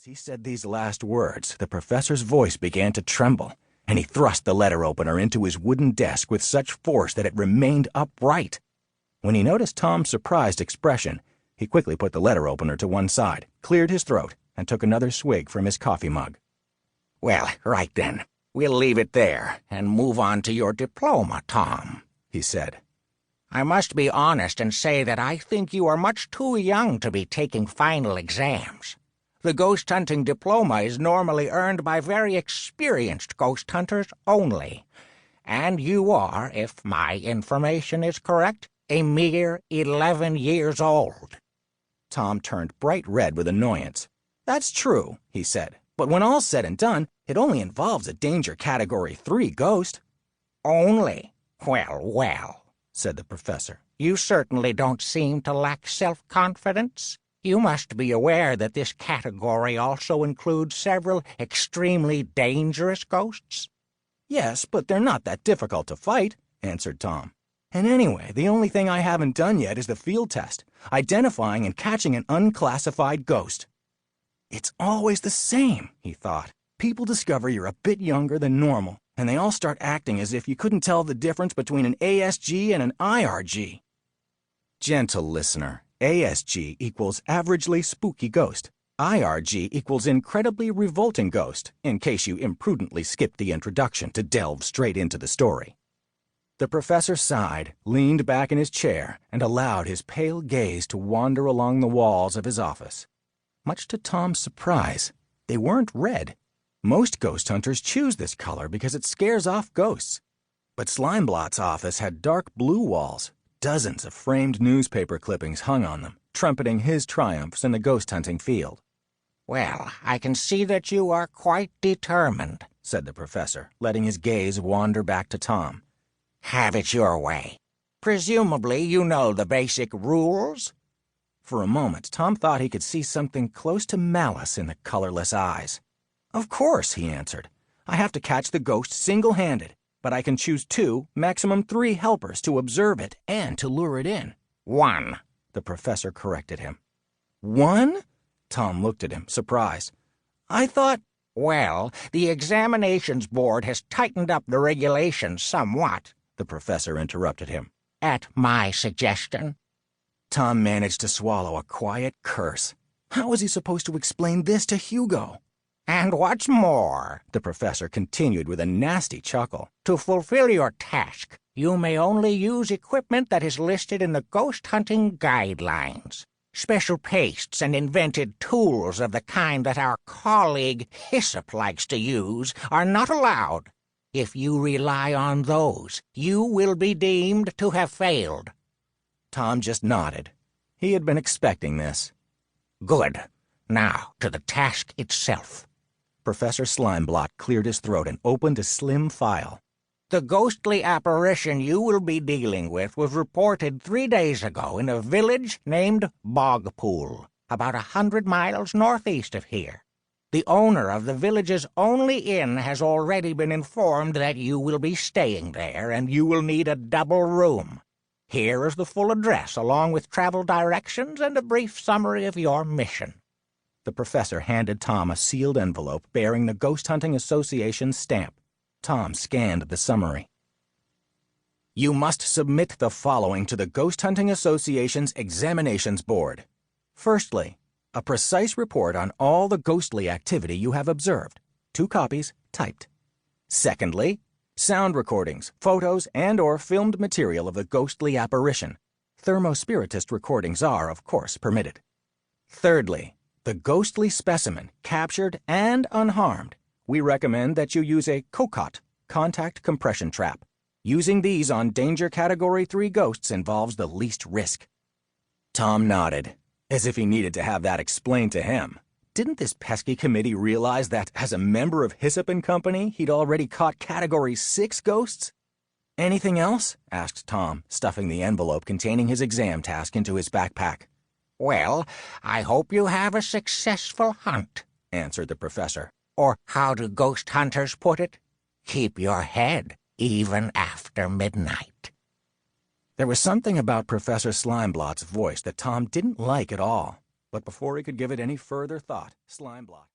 he said these last words, the professor's voice began to tremble, and he thrust the letter opener into his wooden desk with such force that it remained upright. When he noticed Tom's surprised expression, he quickly put the letter opener to one side, cleared his throat, and took another swig from his coffee mug. "Well, right then. We'll leave it there and move on to your diploma, Tom," he said. "I must be honest and say that I think you are much too young to be taking final exams. The Ghosthunting Diploma is normally earned by very experienced ghost hunters only, and you are, if my information is correct, a mere 11 years old." Tom turned bright red with annoyance. "That's true," he said, "but when all's said and done, it only involves a danger category 3 ghost." "Only? Well, said the professor. "You certainly don't seem to lack self-confidence. You must be aware that this category also includes several extremely dangerous ghosts." "Yes, but they're not that difficult to fight," answered Tom. "And anyway, the only thing I haven't done yet is the field test, identifying and catching an unclassified ghost." "It's always the same," he thought. "People discover you're a bit younger than normal, and they all start acting as if you couldn't tell the difference between an ASG and an IRG. Gentle listener, ASG equals averagely spooky ghost. IRG equals incredibly revolting ghost, in case you imprudently skipped the introduction to delve straight into the story. The professor sighed, leaned back in his chair, and allowed his pale gaze to wander along the walls of his office. Much to Tom's surprise, they weren't red. Most ghost hunters choose this color because it scares off ghosts. But Slimeblot's office had dark blue walls. Dozens of framed newspaper clippings hung on them, trumpeting his triumphs in the ghost hunting field. "Well, I can see that you are quite determined," said the professor, letting his gaze wander back to Tom. "Have it your way. Presumably you know the basic rules?" For a moment, Tom thought he could see something close to malice in the colorless eyes. "Of course," he answered. "I have to catch the ghost single-handed, but I can choose 2, maximum 3 helpers to observe it and to lure it in." 1, the professor corrected him. 1? Tom looked at him, surprised. "I thought—" "Well, the examinations board has tightened up the regulations somewhat," the professor interrupted him, "at my suggestion." Tom managed to swallow a quiet curse. How was he supposed to explain this to Hugo? "And what's more," the professor continued with a nasty chuckle, "to fulfill your task, you may only use equipment that is listed in the ghost hunting guidelines. Special pastes and invented tools of the kind that our colleague Hyssop likes to use are not allowed. If you rely on those, you will be deemed to have failed." Tom just nodded. He had been expecting this. "Good. Now to the task itself." Professor Slimeblot cleared his throat and opened a slim file. "The ghostly apparition you will be dealing with was reported 3 days ago in a village named Bogpool, about 100 miles northeast of here. The owner of the village's only inn has already been informed that you will be staying there, and you will need a double room. Here is the full address, along with travel directions and a brief summary of your mission." The professor handed Tom a sealed envelope bearing the Ghost Hunting Association's stamp. Tom scanned the summary. "You must submit the following to the Ghost Hunting Association's Examinations Board. Firstly, a precise report on all the ghostly activity you have observed. 2 copies, typed. Secondly, sound recordings, photos, and/or filmed material of the ghostly apparition. Thermospiritist recordings are, of course, permitted. Thirdly, the ghostly specimen, captured and unharmed. We recommend that you use a COCOT, contact compression trap. Using these on danger category 3 ghosts involves the least risk." Tom nodded, as if he needed to have that explained to him. Didn't this pesky committee realize that, as a member of Hyssop and Company, he'd already caught category 6 ghosts? "Anything else?" asked Tom, stuffing the envelope containing his exam task into his backpack. "Well, I hope you have a successful hunt," answered the professor. "Or how do ghost hunters put it? Keep your head even after midnight." There was something about Professor Slimeblot's voice that Tom didn't like at all. But before he could give it any further thought, Slimeblot